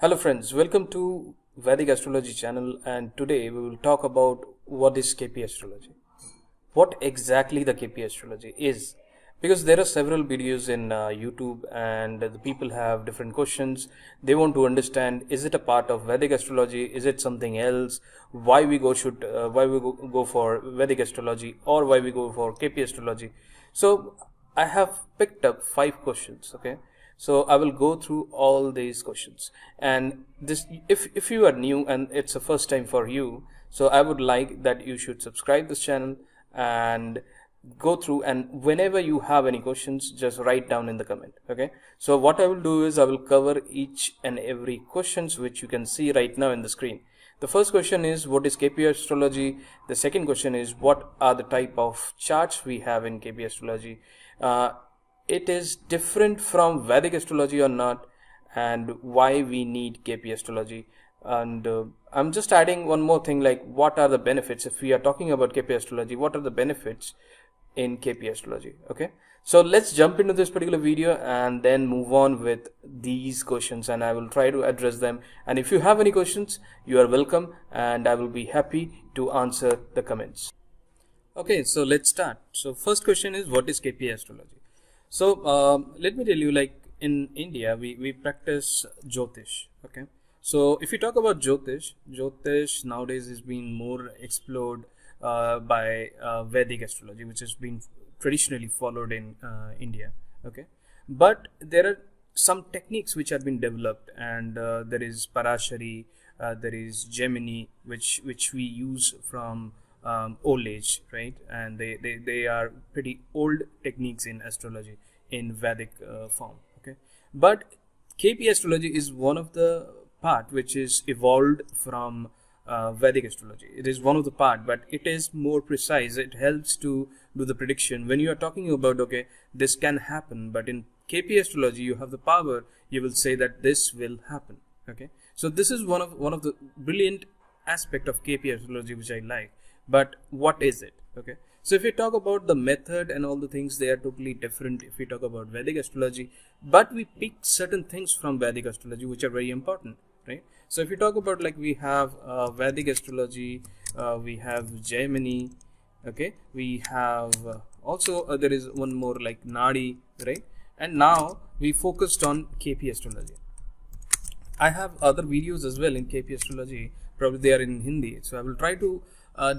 Hello friends, welcome to Vedic Astrology channel, and today we will talk about what is KP astrology. What exactly the KP astrology is, because there are several videos in YouTube and the people have different questions. They want to understand, is it a part of Vedic astrology, is it something else, why we go for Vedic astrology, or why we go for KP astrology. So I have picked up 5 questions, okay. So I will go through all these questions, and this, if you are new and it's a first time for you, so I would like that you should subscribe this channel and go through, and whenever you have any questions, just write down in the comment. Okay, so what I will do is I will cover each and every questions which you can see right now in the screen. The first question is, what is KP astrology? The second question is, what are the type of charts we have in KP astrology? It is different from Vedic astrology or not, and why we need KP astrology. And I'm just adding one more thing, like what are the benefits if we are talking about KP astrology, what are the benefits in KP astrology. Okay, so let's jump into this particular video and then move on with these questions, and I will try to address them. And if you have any questions, you are welcome, and I will be happy to answer the comments. Okay, so let's start. So first question is, what is KP astrology? So let me tell you, like in India, we practice Jyotish. Okay, so if you talk about Jyotish nowadays is being more explored by Vedic astrology, which has been traditionally followed in India. Okay, but there are some techniques which have been developed, and there is Parashari, there is Gemini, which we use from old age, right? And they are pretty old techniques in astrology in Vedic form. Okay, but KP astrology is one of the part which is evolved from Vedic astrology. It is one of the part, but it is more precise. It helps to do the prediction when you are talking about, okay, this can happen, but in KP astrology you have the power, you will say that this will happen. Okay, so this is one of the brilliant aspect of KP astrology which I like. But what is it? Okay, so if we talk about the method and all the things, they are totally different if we talk about Vedic astrology, but we pick certain things from Vedic astrology which are very important, right? So if you talk about, like, we have Vedic astrology, we have Gemini, okay, we have also there is one more like Nadi, right? And now we focused on KP astrology. I have other videos as well in KP astrology, probably they are in Hindi, so I will try to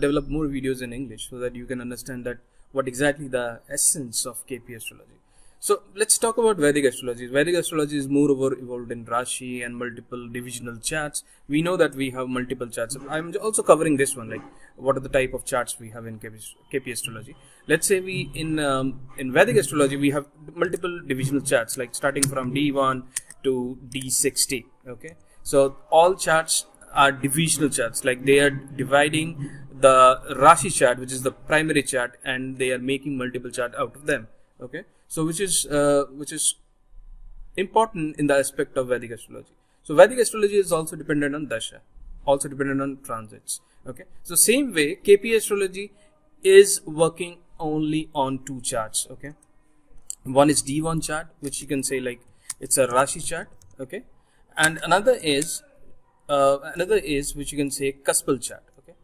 develop more videos in English so that you can understand that what exactly the essence of KP astrology. So let's talk about Vedic astrology. Vedic astrology is moreover evolved in Rashi and multiple divisional charts. We know that we have multiple charts. I'm also covering this one, like what are the type of charts we have in KP astrology. Let's say we in Vedic astrology we have multiple divisional charts, like starting from D1 to D60. Okay, so all charts are divisional charts, like they are dividing the Rashi chart, which is the primary chart, and they are making multiple chart out of them. Okay, so which is important in the aspect of Vedic astrology. So Vedic astrology is also dependent on dasha, also dependent on transits. Okay, so same way KP astrology is working only on 2 charts. Okay, one is D1 chart, which you can say like it's a Rashi chart. Okay, and another is which you can say Cuspal chart. Okay,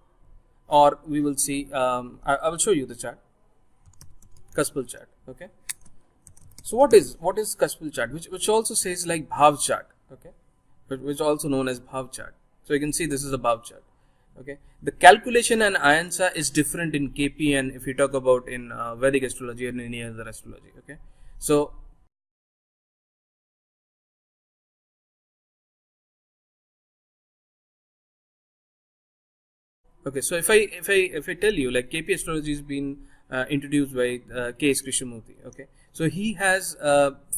or we will see I will show you the chart, Cuspal chart. Okay, so what is Cuspal chart, which also says like Bhav chart. Okay, which also known as Bhav chart. So you can see this is a Bhav chart. Okay, the calculation and ayansa is different in KP, and if you talk about in Vedic astrology and any other astrology. Okay, so okay, so if I tell you, like, KP astrology has been introduced by K.S. Krishnamurti. Okay, so he has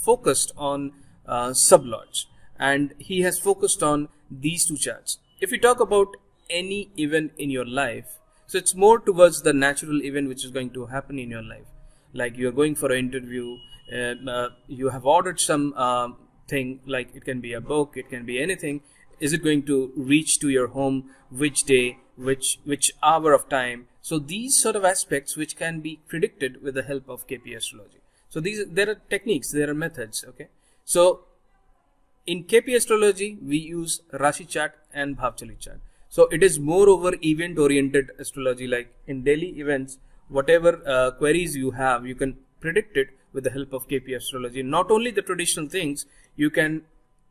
focused on sublords, and he has focused on these 2 charts. If we talk about any event in your life, so it's more towards the natural event which is going to happen in your life, like you are going for an interview, you have ordered some thing, like it can be a book, it can be anything. Is it going to reach to your home, which day, which hour of time? So these sort of aspects which can be predicted with the help of KP astrology. So there are techniques, there are methods. Okay, so in KP astrology, we use Rashi chart and Bhavchali chart. So it is more over event oriented astrology. Like in daily events, whatever queries you have, you can predict it with the help of KP astrology. Not only the traditional things, you can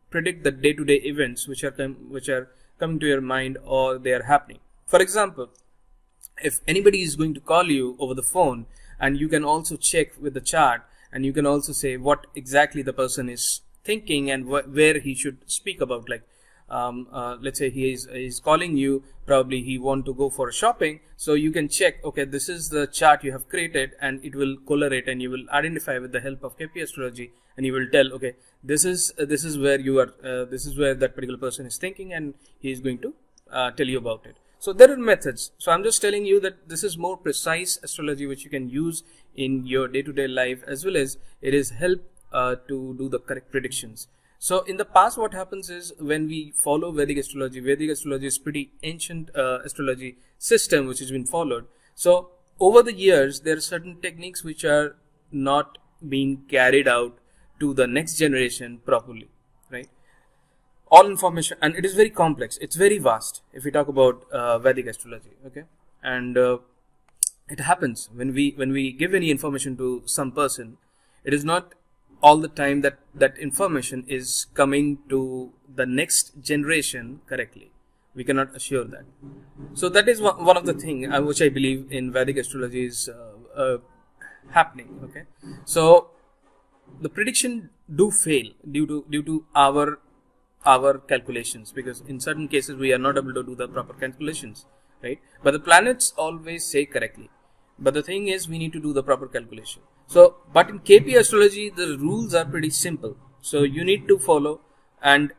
predict the day-to-day events which are coming to your mind or they are happening. For example, if anybody is going to call you over the phone, and you can also check with the chart, and you can also say what exactly the person is thinking and where he should speak about. Like let's say he's calling you, probably he want to go for shopping, so you can check, okay, this is the chart you have created, and it will correlate, and you will identify with the help of KP astrology, and you will tell, okay, this is where you are, this is where that particular person is thinking, and he is going to tell you about it. So there are methods. So I'm just telling you that this is more precise astrology which you can use in your day-to-day life, as well as it is help to do the correct predictions. So in the past, what happens is when we follow Vedic astrology is pretty ancient astrology system which has been followed. So over the years, there are certain techniques which are not being carried out to the next generation properly, right? All information, and it is very complex, it's very vast if we talk about Vedic astrology, okay? And it happens when we give any information to some person, it is not all the time that information is coming to the next generation correctly. We cannot assure that. So that is one of the things which I believe in Vedic astrology is happening, okay? So the prediction do fail due to our calculations, because in certain cases we are not able to do the proper calculations, right? But the planets always say correctly, but the thing is we need to do the proper calculation. So but in KP astrology the rules are pretty simple, so you need to follow. And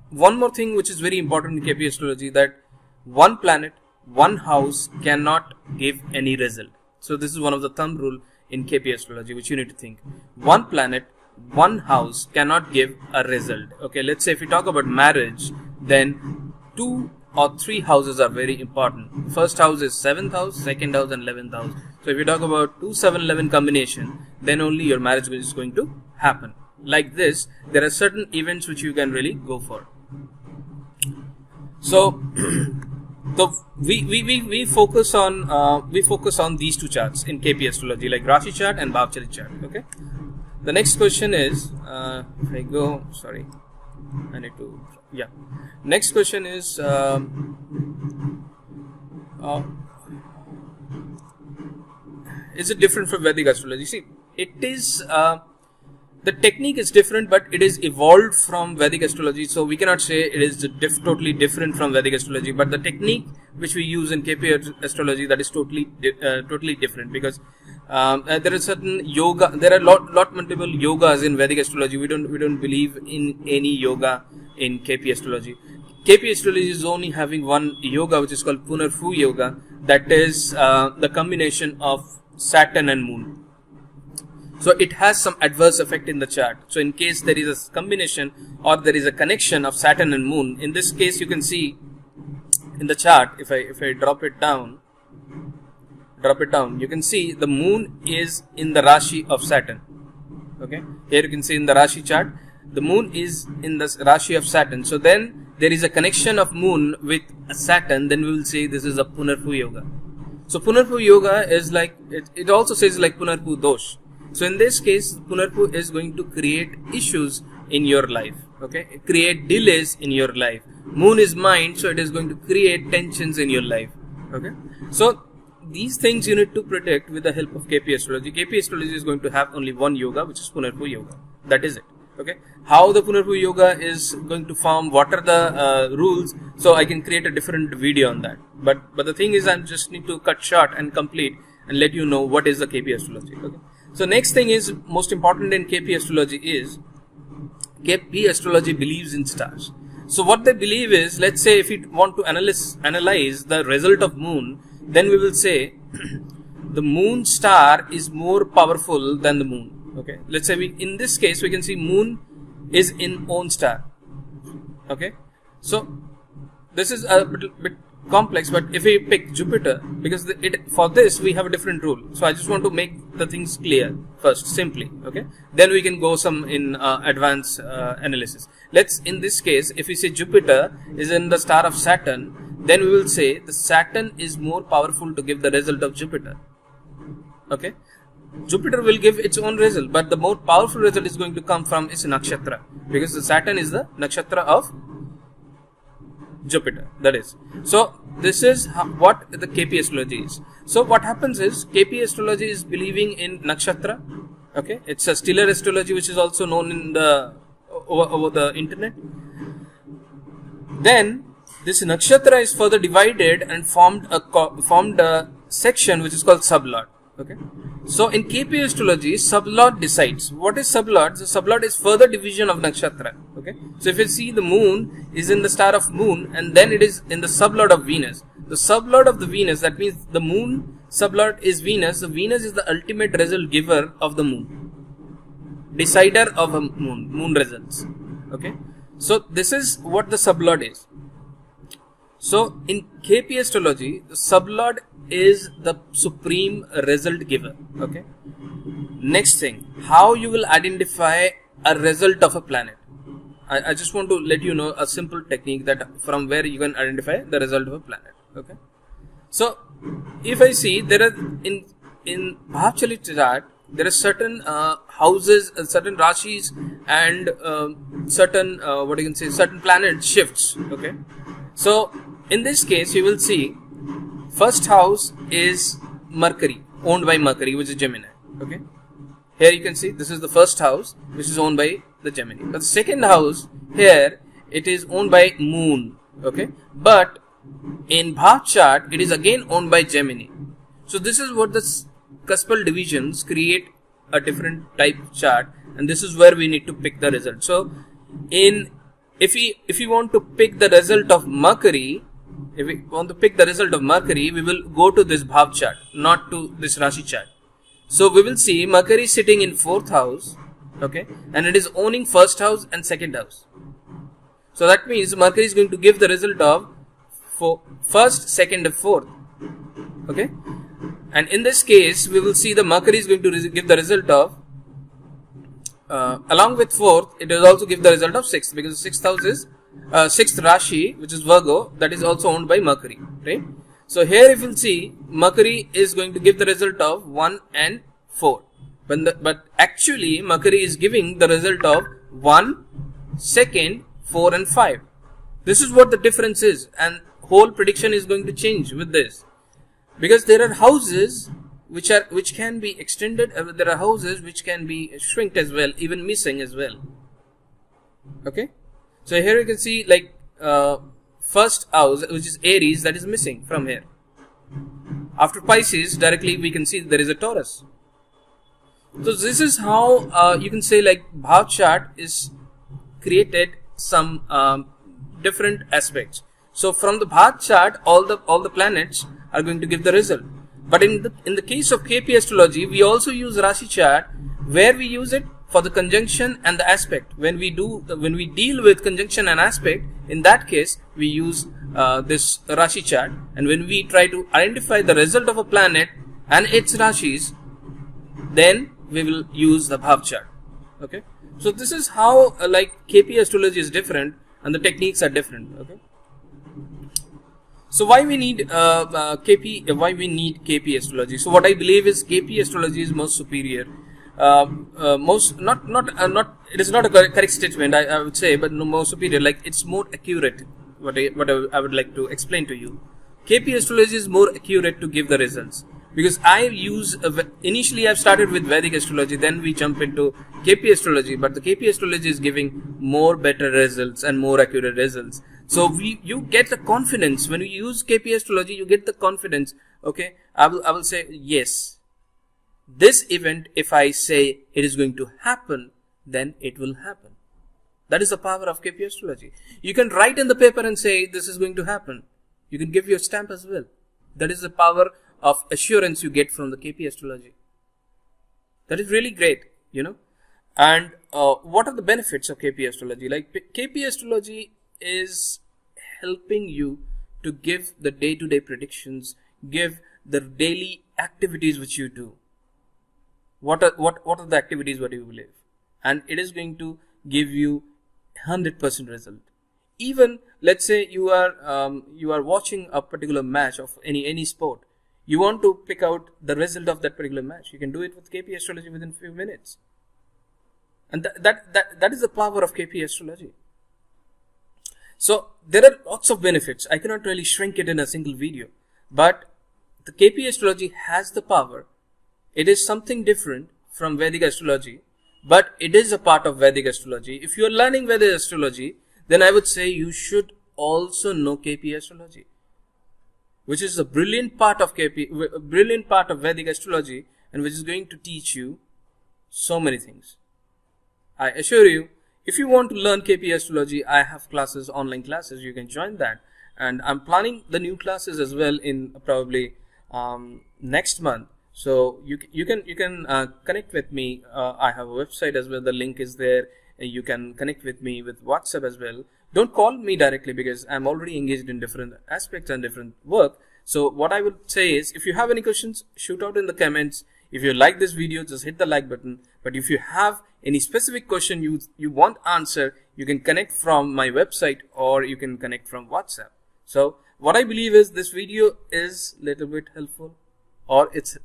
one more thing which is very important in KP astrology, that one planet, one house cannot give any result. So this is one of the thumb rule in KP astrology which you need to think. One planet, one house cannot give a result. Okay, let's say if we talk about marriage, then 2 or 3 houses are very important. First house is 7th house, second house and 11th house. So if you talk about 2, 7, 11 combination, then only your marriage is going to happen. Like this, there are certain events which you can really go for. So we focus on these two charts in KP astrology, like Rashi chart and Bhavchali chart. Okay. The next question is, if I go, sorry, I need to, yeah. Next question is, is it different from Vedic astrology? See, it is, the technique is different, but it is evolved from Vedic astrology. So we cannot say it is totally different from Vedic astrology, but the technique which we use in KP astrology, that is totally different, because there are certain yoga, there are lot multiple yogas in Vedic astrology. We don't believe in any yoga in KP astrology. KP astrology is only having one yoga which is called Punarfu yoga, that is the combination of Saturn and Moon. So it has some adverse effect in the chart. So in case there is a combination or there is a connection of Saturn and Moon, in this case you can see in the chart, if I drop it down, you can see the Moon is in the Rashi of Saturn. Okay, here you can see in the Rashi chart, the Moon is in the Rashi of Saturn. So then there is a connection of Moon with Saturn, then we will say this is a Punarfu yoga. So Punarfu yoga is like, it also says like Punarfu dosh. So in this case, Punarfu is going to create issues in your life, okay? Create delays in your life. Moon is mind, so it is going to create tensions in your life, okay? So these things you need to predict with the help of KP astrology. KP astrology is going to have only one yoga, which is Punarfu yoga. That is it, okay? How the Punarfu yoga is going to form, what are the rules? So I can create a different video on that. But the thing is, I just need to cut short and complete and let you know what is the KP astrology, okay? So next thing is most important in KP astrology is KP astrology believes in stars. So what they believe is, let's say if you want to analyze the result of Moon, then we will say the Moon star is more powerful than the Moon. Okay, let's say in this case we can see Moon is in own star. Okay, so this is a bit complex, but if we pick Jupiter, because for this we have a different rule. So I just want to make the things clear first, simply, okay? Then we can go some in advanced analysis. In this case, if we say Jupiter is in the star of Saturn, then we will say the Saturn is more powerful to give the result of Jupiter, okay? Jupiter will give its own result, but the more powerful result is going to come from its nakshatra, because the Saturn is the nakshatra of Jupiter, that is. So this is what the KP astrology is. So what happens is, KP astrology is believing in nakshatra, okay? It's a stellar astrology which is also known in the over the internet. Then this nakshatra is further divided and formed a section which is called sublord, okay? So in KP astrology, sublord decides. What is sublord? The sublord is further division of nakshatra, okay? So if you see, the moon is in the star of moon, and then it is in the sublord of Venus. The sublord of the Venus, that means the moon sublord is Venus. The Venus is the ultimate result giver of the moon, decider of a moon results, okay? So this is what the sublord is. So in KP astrology, the sublord is the supreme result giver, okay? Next thing, how you will identify a result of a planet. I just want to let you know a simple technique that from where you can identify the result of a planet, okay? So if I see, there are in Bhavchali chart, there are certain houses, certain rashis, and certain certain planet shifts, okay? So in this case, you will see first house is Mercury, owned by Mercury, which is Gemini, okay? Here you can see this is the first house, which is owned by the Gemini. But the second house here, it is owned by Moon, okay? But in Bhav chart, it is again owned by Gemini. So this is what the cuspal divisions create a different type of chart, and this is where we need to pick the result. So if we want to pick the result of Mercury, we will go to this Bhav chart, not to this Rashi chart. So we will see Mercury sitting in 4th house, okay, and it is owning 1st house and 2nd house. So that means Mercury is going to give the result of 1st, 2nd, and 4th, okay. And in this case, we will see the Mercury is going to give the result of along with 4th, it will also give the result of 6th, because 6th house is 6th Rashi, which is Virgo, that is also owned by Mercury, right? So here if you'll see, Mercury is going to give the result of 1 and 4. But actually, Mercury is giving the result of 1, 2nd, 4 and 5. This is what the difference is, and whole prediction is going to change with this. Because there are houses which can be extended, there are houses which can be shrinked as well, even missing as well. Okay? So here you can see like first house, which is Aries, that is missing from here. After Pisces, directly we can see there is a Taurus. So this is how you can say like Bhav chart is created some different aspects. So from the Bhav chart, all the planets are going to give the result. But in the case of KP astrology, we also use Rashi chart, where we use it for the conjunction and the aspect. When we deal with conjunction and aspect, in that case we use this Rashi chart, and when we try to identify the result of a planet and its Rashis, then we will use the Bhav chart. Okay, so this is how like KP astrology is different and the techniques are different. Okay. So why we need KP astrology? So what I believe is KP astrology is most superior. It is not a correct statement, I would say, but no, more superior. Like it's more accurate. What I would like to explain to you. KP astrology is more accurate to give the results, because I use initially I've started with Vedic astrology, then we jump into KP astrology, but the KP astrology is giving more better results and more accurate results. So you get the confidence when you use KP astrology. You get the confidence. Okay, I will say yes. This event, if I say it is going to happen, then it will happen. That is the power of KP astrology. You can write in the paper and say this is going to happen. You can give your stamp as well. That is the power of assurance you get from the KP astrology. That is really great, you know. And what are the benefits of KP astrology? Like KP astrology is helping you to give the day-to-day predictions, give the daily activities which you do. What are the activities what you live, and it is going to give you 100% result. Even let's say you are watching a particular match of any sport. You want to pick out the result of that particular match. You can do it with KP astrology within a few minutes. And that is the power of KP astrology. So there are lots of benefits. I cannot really shrink it in a single video. But the KP astrology has the power. It is something different from Vedic astrology, but it is a part of Vedic astrology. If you are learning Vedic astrology, then I would say you should also know KP astrology, which is a brilliant part of Vedic astrology, and which is going to teach you so many things. I assure you, if you want to learn KP astrology, I have classes, online classes. You can join that, and I'm planning the new classes as well in probably next month. So you can connect with me. I have a website as well. The link is there. You can connect with me with WhatsApp as well. Don't call me directly because I'm already engaged in different aspects and different work. So what I would say is, if you have any questions, shoot out in the comments. If you like this video, just hit the like button. But if you have any specific question you want answer, you can connect from my website or you can connect from WhatsApp. So what I believe is this video is a little bit helpful, or it's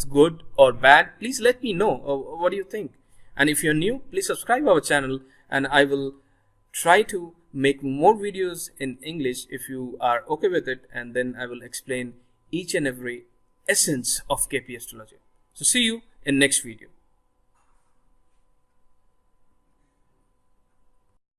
good or bad. Please let me know. What do you think? And if you're new, please subscribe our channel, and I will try to make more videos in English if you are okay with it, and then I will explain each and every essence of KP astrology. So see you in next video.